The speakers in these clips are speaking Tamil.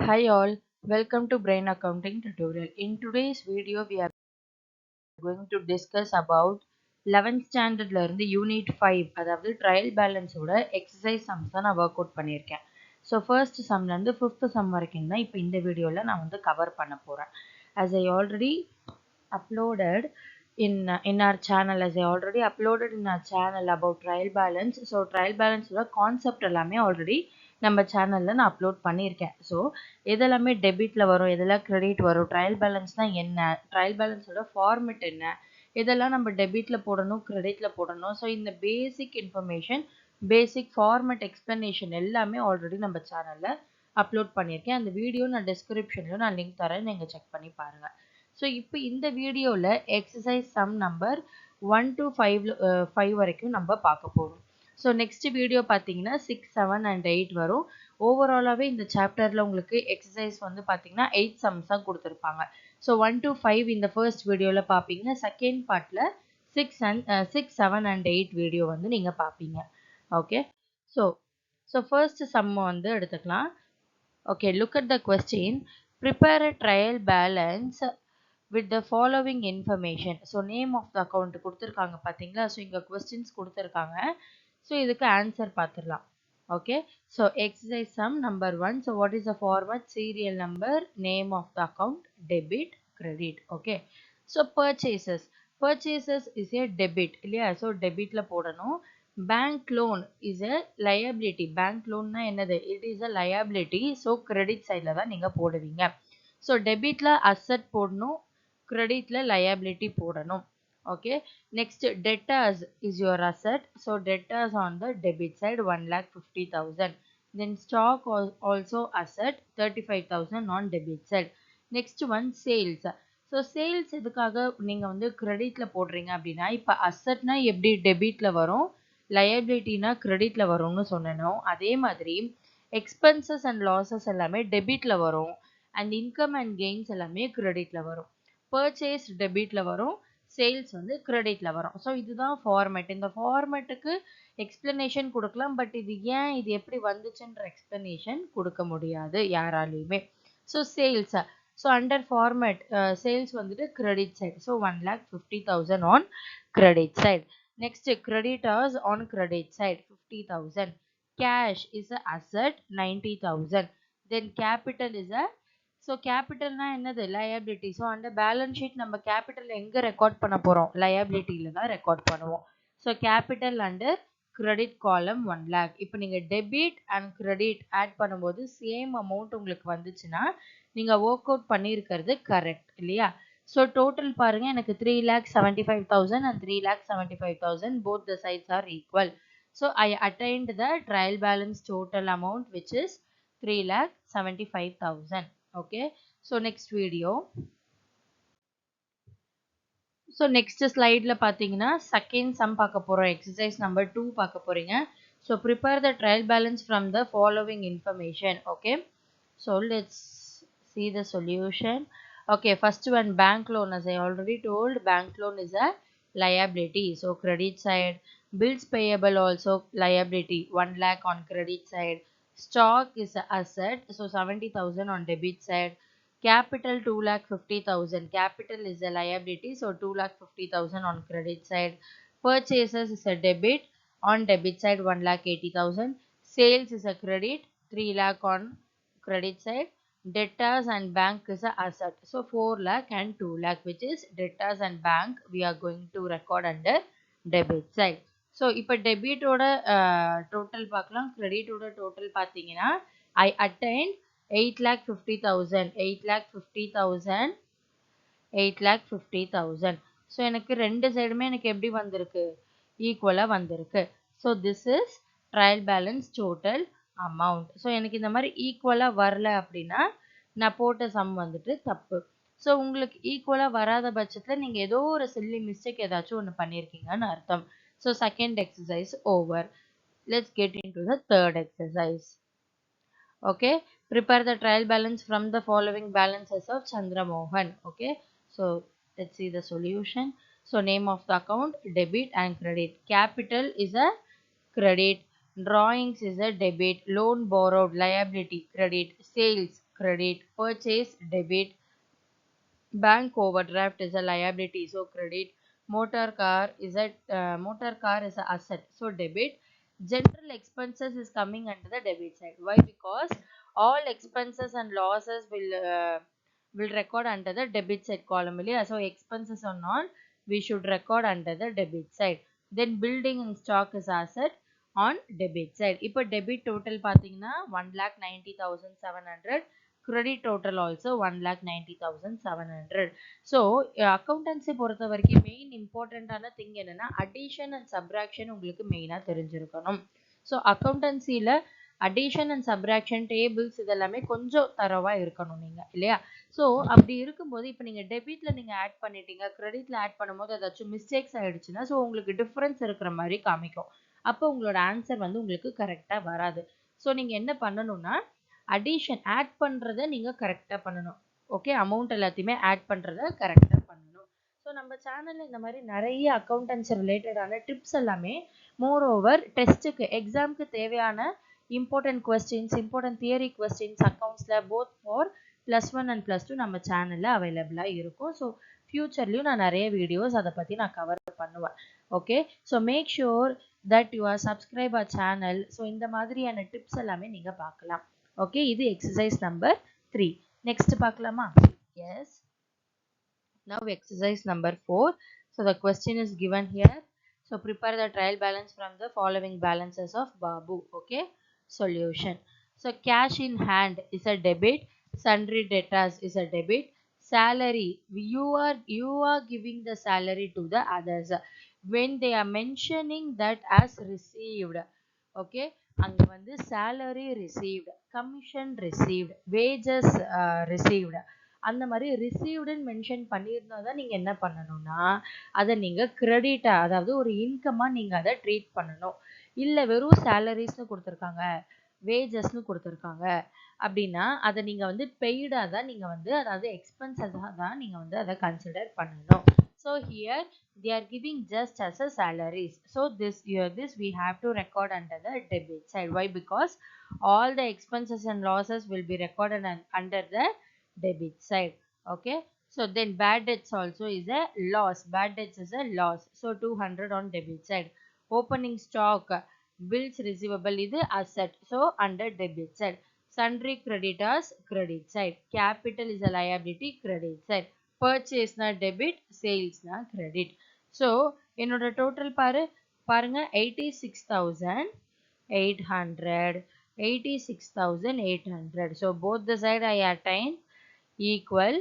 Hi all, welcome to Brain Accounting tutorial. In today's video, we are going to discuss about 11th standard ல இருந்து unit 5 அதாவது trial balance ஓட exercise sums தான் நான் work out பண்ணியிருக்கேன். So first sumல இருந்து 5th sum வரைக்கும் தான் இப்போ இந்த வீடியோல நான் வந்து cover பண்ண போறேன். As I already uploaded in our channel about trial balance. So trial balance ஓட concept எல்லாமே already நம்ம சேனல்ல நான் அப்லோட் பண்ணியிருக்கேன். ஸோ எதெல்லாமே டெபிட்ல வரும், எதெல்லாம் கிரெடிட் வரும், ட்ரையல் பேலன்ஸ்னா என்ன, ட்ரையல் பேலன்ஸோட ஃபார்மெட் என்ன, இதெல்லாம் நம்ம டெபிட்ல போடணும், கிரெடிட்ல போடணும். ஸோ இந்த பேசிக் இன்ஃபர்மேஷன், பேசிக் ஃபார்மெட் எக்ஸ்பிளனேஷன் எல்லாமே ஆல்ரெடி நம்ம சேனல்ல அப்லோட் பண்ணியிருக்கேன். அந்த வீடியோ நான் டிஸ்கிரிப்ஷன்ல நான் லிங்க் தரேன், நீங்க செக் பண்ணி பாருங்க. ஸோ இப்போ இந்த வீடியோல எக்ஸசைஸ் சம் நம்பர் 1 to 5 வரைக்கும் நம்ம பார்க்க போறோம். ஸோ நெக்ஸ்ட் வீடியோ பார்த்தீங்கன்னா 6, 7 and 8 வரும். ஓவராலாகவே இந்த சாப்டரில் உங்களுக்கு எக்ஸசைஸ் வந்து பார்த்தீங்கன்னா 8 சம்ஸ் தான் கொடுத்துருப்பாங்க. ஸோ 1 to 5 இந்த ஃபர்ஸ்ட் வீடியோவில் பார்ப்பீங்க. செகண்ட் பார்ட்டில் 6, 7 and 8 வீடியோ வந்து நீங்கள் பார்ப்பீங்க. ஓகே, ஸோ ஃபர்ஸ்ட் சம் வந்து எடுத்துக்கலாம். Okay, look at the question. Prepare a trial balance with the following information. So name of the account கொடுத்துருக்காங்க பார்த்தீங்களா. ஸோ இங்கே கொஸ்டின்ஸ் கொடுத்துருக்காங்க. ஸோ இதுக்கு ஆன்சர் பார்த்துடலாம். Okay, so exercise sum number 1. So what is the format, serial number, name of the account, debit, credit. Okay, so purchases is a debit இல்லையா. ஸோ டெபிட்ல போடணும். Bank loan is a liability. Bank லோன்னா என்னது, it is a liability. So credit சைடில் தான் நீங்கள் போடுவீங்க. ஸோ டெபிட்ல அசட் போடணும், கிரெடிட்ல லயபிலிட்டி போடணும். Okay, next debtors is your asset. So debtors on the debit side 1,50,000. Then stock also asset 35,000 on debit side. Next one sales. So sales எதுக்காக நீங்க வந்து கிரெடிட்ல போடுறீங்க அப்படின்னா, இப்ப அசட்னா எப்படி டெபிட்ல வரும், லயபிலிட்டினா கிரெடிட்ல வரும்னு சொன்னோம். அதே மாதிரி எக்ஸ்பென்சஸ் அண்ட் லாசஸ் எல்லாமே டெபிட்ல வரும், அண்ட் இன்கம் அண்ட் கெயின்ஸ் எல்லாமே கிரெடிட்ல வரும். பர்ச்சேஸ் டெபிட்ல வரும், சேல்ஸ் வந்து கிரெடிட்ல வரும். ஸோ இதுதான் ஃபார்மேட். இந்த ஃபார்மேட்டுக்கு எக்ஸ்பிளனேஷன் கொடுக்கலாம், பட் இது ஏன், இது எப்படி வந்துச்சுன்ற எக்ஸ்பிளனேஷன் கொடுக்க முடியாது யாராலையுமே. So sales, so under format sales வந்துட்டு credit side. So 1,50,000 on credit side. Next creditors on credit side 50,000. Cash is a asset 90,000. Then capital is a, so கேபிட்டல்னா என்னது, லயபிலிட்டி. ஸோ அந்த பேலன்ஸ் ஷீட் நம்ம கேபிட்டல் எங்கே ரெக்கார்ட் பண்ண போகிறோம், லயபிலிட்டியில் தான் ரெக்கார்ட் பண்ணுவோம். ஸோ கேபிட்டல் அண்டர் கிரெடிட் காலம் 1 lakh. இப்போ நீங்கள் டெபிட் அண்ட் கிரெடிட் ஆட் பண்ணும்போது சேம் அமௌண்ட் உங்களுக்கு வந்துச்சுன்னா நீங்கள் ஒர்க் அவுட் பண்ணியிருக்கிறது கரெக்ட் இல்லையா. ஸோ டோட்டல் பாருங்கள், எனக்கு 3,75,000 and 3,75,000 both the sides are equal. So I attained the trial balance total amount which is 3,75,000. Okay, so next video. So next slide la pathina second sum paaka porom, exercise number 2 paaka poringa. So prepare the trial balance from the following information. Okay, so let's see the solution. Okay, first one, bank loan. As I already told, bank loan is a liability, so credit side. Bills payable also liability, 1 lakh on credit side. Stock is a asset, so 70,000 on debit side. Capital 2,50,000. Capital is a liability, so 2,50,000 on credit side. Purchases is a debit, on debit side 1,80,000. Sales is a credit, 3 lakh on credit side. Debtors and bank is a asset, so 4 lakh and 2 lakh, which is debtors and bank we are going to record under debit side. So இப்போ டெபிட்டோட டோட்டல் பார்க்கலாம், கிரெடிட்டோட டோட்டல் பார்த்தீங்கன்னா ஐ அட்டைன் 8,50,000, 8,50,000, 8,50,000. ஸோ எனக்கு ரெண்டு சைடுமே எனக்கு எப்படி வந்திருக்கு, ஈக்குவலாக வந்திருக்கு. So this is trial balance total amount. So எனக்கு இந்த மாதிரி ஈக்குவலாக வரல அப்படின்னா நான் போட்ட சம் வந்துட்டு தப்பு. ஸோ உங்களுக்கு ஈக்குவலாக வராத பட்சத்தில் நீங்கள் ஏதோ ஒரு சில்லி மிஸ்டேக் ஏதாச்சும் ஒன்று பண்ணியிருக்கீங்கன்னு அர்த்தம். So second exercise over. Let's get into the third exercise. Okay, prepare the trial balance from the following balances of Chandra Mohan. Okay, so let's see the solution. So name of the account, debit and credit. Capital is a credit, drawings is a debit, loan borrowed liability credit, sales credit. Purchase, debit. Bank overdraft is a liability, so credit. Motor car is a asset, so debit. General expenses is coming under the debit side. Why? Because all expenses and losses will record under the debit side column. So expenses or not, we should record under the debit side. Then building and stock is asset on debit side. இப்போ debit total பார்த்தீங்கன்னா 1,90,700. Credit total also 1,90,700. So accountancy பொறுத்த வரைக்கும் மெயின் இம்பார்ட்டன்டான திங் என்னன்னா அடிஷன் அண்ட் சப்ராக்ஷன் உங்களுக்கு மெயினா தெரிஞ்சிருக்கணும். ஸோ அக்கௌண்டன்சியில் அடிஷன் அண்ட் சப்ராக்ஷன் டேபிள்ஸ் இதெல்லாமே கொஞ்சம் தரவா இருக்கணும் நீங்க இல்லையா? ஸோ அப்படி இருக்கும்போது இப்போ நீங்க டெபிட்ல நீங்க ஆட் பண்ணிட்டீங்க, கிரெடிட்ல ஆட் பண்ணும்போது ஏதாச்சும் மிஸ்டேக்ஸ் ஆயிடுச்சுன்னா ஸோ உங்களுக்கு டிஃபரன்ஸ் இருக்கிற மாதிரி காமிக்கும். அப்போ உங்களோட ஆன்சர் வந்து உங்களுக்கு கரெக்டா வராது. ஸோ நீங்க என்ன பண்ணணும்னா அடிஷன் ஆட் பண்றதை நீங்க கரெக்டா பண்ணணும். ஓகே, அமௌண்ட் எல்லாத்தையுமே ஆட் பண்றதை கரெக்டா பண்ணணும். ஸோ நம்ம சேனல்ல இந்த மாதிரி நிறைய அக்கௌண்டன்சி ரிலேட்டடான டிப்ஸ் எல்லாமே மோர் ஓவர் டெஸ்ட்டுக்கு எக்ஸாமுக்கு தேவையான important questions, important theory questions accountsல both for +1 and +2 நம்ம சேனல்ல அவைலபிளா இருக்கும். ஸோ ஃபியூச்சர்லயும் நான் நிறைய வீடியோஸ் அதை பத்தி நான் கவர் பண்ணுவேன். Okay, so make sure that you are subscribe our channel. ஸோ இந்த மாதிரியான டிப்ஸ் எல்லாமே நீங்க பார்க்கலாம். ஓகே, இது எக்ஸசைஸ் நம்பர் 3. நெக்ஸ்ட் பார்க்கலாமா? Yes. Now exercise number 4. So the question is given here. So prepare the trial balance from the following balances of Babu. Okay. Solution. So cash in hand is a debit. Sundry debtors is a debit. Salary. You are giving the salary to the others when they are mentioning that as received. Okay. அங்க வந்து salary received, commission received, wages received. அந்த மாதிரி ரிசீவ்டுன்னு மென்ஷன் பண்ணியிருந்தா தான் நீங்கள் என்ன பண்ணணும்னா அதை நீங்கள் கிரெடிட்டா, அதாவது ஒரு இன்கமாக நீங்கள் அதை ட்ரீட் பண்ணணும். இல்லை வெறும் சேலரிஸ்னு கொடுத்துருக்காங்க, வேஜஸ்னு கொடுத்துருக்காங்க அப்படின்னா அதை நீங்கள் வந்து பெய்டாக தான் நீங்கள் வந்து, அதாவது எக்ஸ்பென்சஸாக தான் நீங்கள் வந்து அதை கன்சிடர் பண்ணணும். So here they are giving just as a salaries. So this we have to record under the debit side. Why? Because all the expenses and losses will be recorded under the debit side. Okay, so then bad debts also is a loss. Bad debts is a loss, so 200 on debit side. Opening stock, bills receivable is a asset, so under debit side. Sundry creditors, credit side. Capital is a liability, credit side. Purchase na debit, sales na credit. So என்னோட total பாருங்க 86,800, 86,800. So both the side I attain equal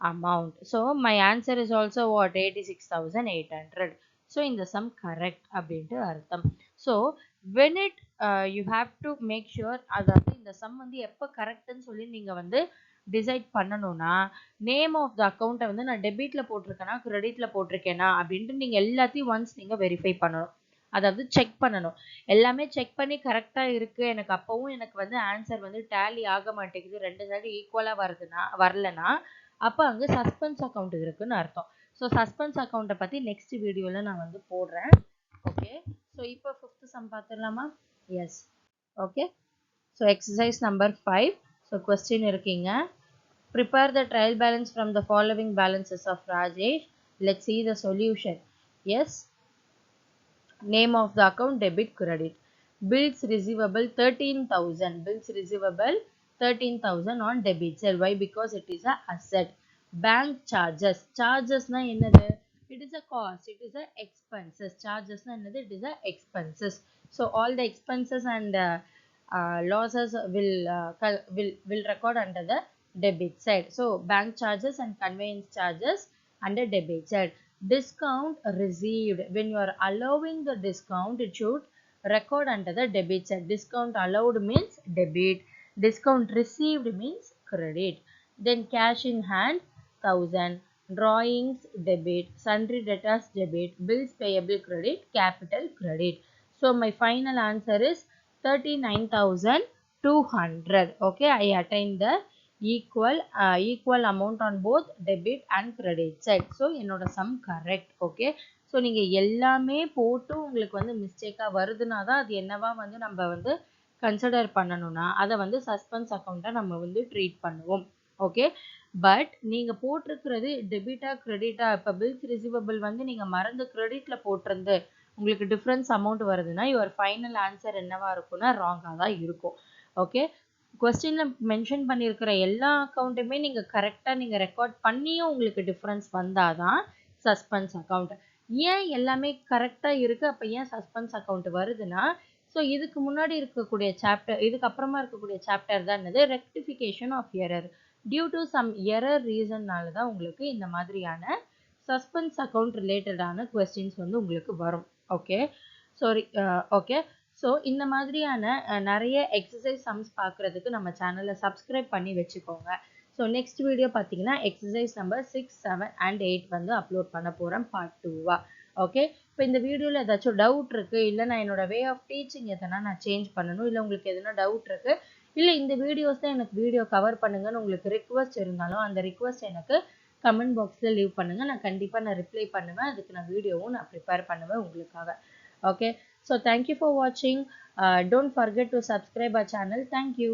amount. So my answer is also what? 86,800. So in the sum correct அப்படின்ட்டு அர்த்தம். So when it you have to make sure, அதாவது இந்த சம் வந்து எப்போ கரெக்ட்னு சொல்லி நீங்க வந்து டிசைட் பண்ணணும்னா நேம் ஆஃப் த அக்கௌண்ட்டை வந்து நான் டெபிட்ல போட்டிருக்கேனா கிரெடிட்ல போட்டிருக்கேனா அப்படின்ட்டு நீங்க எல்லாத்தையும் ஒன்ஸ் நீங்க வெரிஃபை பண்ணணும், அதாவது செக் பண்ணணும். எல்லாமே செக் பண்ணி கரெக்டா இருக்கு, எனக்கு அப்பவும் எனக்கு வந்து ஆன்சர் வந்து டேலி ஆக மாட்டேங்குது, ரெண்டு சைடு ஈக்குவலா வரலனா அப்போ அங்கே சஸ்பென்ஸ் அக்கௌண்ட் இருக்குன்னு அர்த்தம். ஸோ சஸ்பென்ஸ் அக்கௌண்ட்டை பற்றி நெக்ஸ்ட் வீடியோவில் நான் வந்து போடுறேன். ஓகே, ஸோ இப்போ 5th சம் பார்த்துடலாமா? Yes. Okay, so exercise number 5. So question இருக்கீங்க. Prepare the trial balance from the following balances of Rajesh. Let's see the solution. Yes. Name of the account debit credit. Bills receivable 13,000. Bills receivable 13,000 on debit side. Why? Because it is a asset. Bank charges. Charges na என்னது? It is a cost. It is a expenses. Charges na என்னது? It is a expenses. So all the expenses and losses will record under the debit side. So bank charges and conveyance charges under debit side. Discount received. When you are allowing the discount, it should record under the debit side. Discount allowed means debit. Discount received means credit. Then cash in hand 1,000. Drawings debit. Sundry debtors debit. Bills payable credit. Capital credit. So my final answer is 39,200. Okay, I attained the equal amount on both debit and credit side. So என்னோட sum correct. Okay, so நீங்க எல்லாமே போட்டு உங்களுக்கு வந்து மிஸ்டேக்கா வருதுனா தான் அது என்னவா வந்து நம்ம வந்து கன்சிடர் பண்ணணும்னா அதை வந்து சஸ்பென்ஸ் அக்கௌண்ட்டாக நம்ம வந்து ட்ரீட் பண்ணுவோம். ஓகே, பட் நீங்கள் போட்டிருக்கிறது டெபிட்டா கிரெடிட்டா, இப்போ பில்ஸ் ரிசீவபிள் வந்து நீங்கள் மறந்து கிரெடிட்டில் போட்டிருந்து உங்களுக்கு டிஃப்ரென்ஸ் அமௌண்ட் வருதுன்னா யுவர் ஃபைனல் ஆன்சர் என்னவா இருக்கும்னா ராங்காக தான் இருக்கும். ஓகே, கொஸ்டினில் மென்ஷன் பண்ணியிருக்கிற எல்லா அக்கௌண்ட்டுமே நீங்கள் கரெக்டாக நீங்கள் ரெக்கார்ட் பண்ணியும் உங்களுக்கு டிஃப்ரென்ஸ் வந்தால் தான் சஸ்பென்ஸ் அக்கௌண்ட். ஏன் எல்லாமே கரெக்டாக இருக்குது, அப்போ ஏன் சஸ்பென்ஸ் அக்கௌண்ட் வருதுன்னா, ஸோ இதுக்கு முன்னாடி இருக்கக்கூடிய சாப்டர், இதுக்கு அப்புறமா இருக்கக்கூடிய சாப்டர் தான் என்னது, rectification of error. Due to some error ரீசன்னால தான் உங்களுக்கு இந்த மாதிரியான சஸ்பென்ஸ் அக்கௌண்ட் ரிலேட்டடான கொஸ்டின்ஸ் வந்து உங்களுக்கு வரும். Okay, sorry, okay. ஸோ இந்த மாதிரியான நிறைய எக்ஸசைஸ் சம்ஸ் பார்க்குறதுக்கு நம்ம சேனலை சப்ஸ்கிரைப் பண்ணி வச்சுக்கோங்க. ஸோ நெக்ஸ்ட் வீடியோ பார்த்தீங்கன்னா எக்ஸசைஸ் நம்பர் 6, 7 and 8 வந்து அப்லோட் பண்ண போகிறேன் பார்ட் 2வா. ஓகே, இப்போ இந்த வீடியோவில் ஏதாச்சும் டவுட் இருக்குது, இல்லை நான் என்னோட வே ஆஃப் டீச்சிங் எதனா நான் சேஞ்ச் பண்ணணும், இல்லை உங்களுக்கு எதனா டவுட் இருக்குது, இல்லை இந்த வீடியோஸ் தான் எனக்கு வீடியோ கவர் பண்ணுங்கன்னு உங்களுக்கு ரிக்வஸ்ட் இருந்தாலும் அந்த ரிக்வஸ்ட் எனக்கு கமெண்ட் பாக்ஸில் லீவ் பண்ணுங்கள். நான் கண்டிப்பாக நான் ரிப்ளை பண்ணுவேன். அதுக்கு நான் வீடியோவும் நான் ப்ரிப்பேர் பண்ணுவேன் உங்களுக்காக. Okay, so thank you for watching. Don't forget to subscribe our channel. Thank you.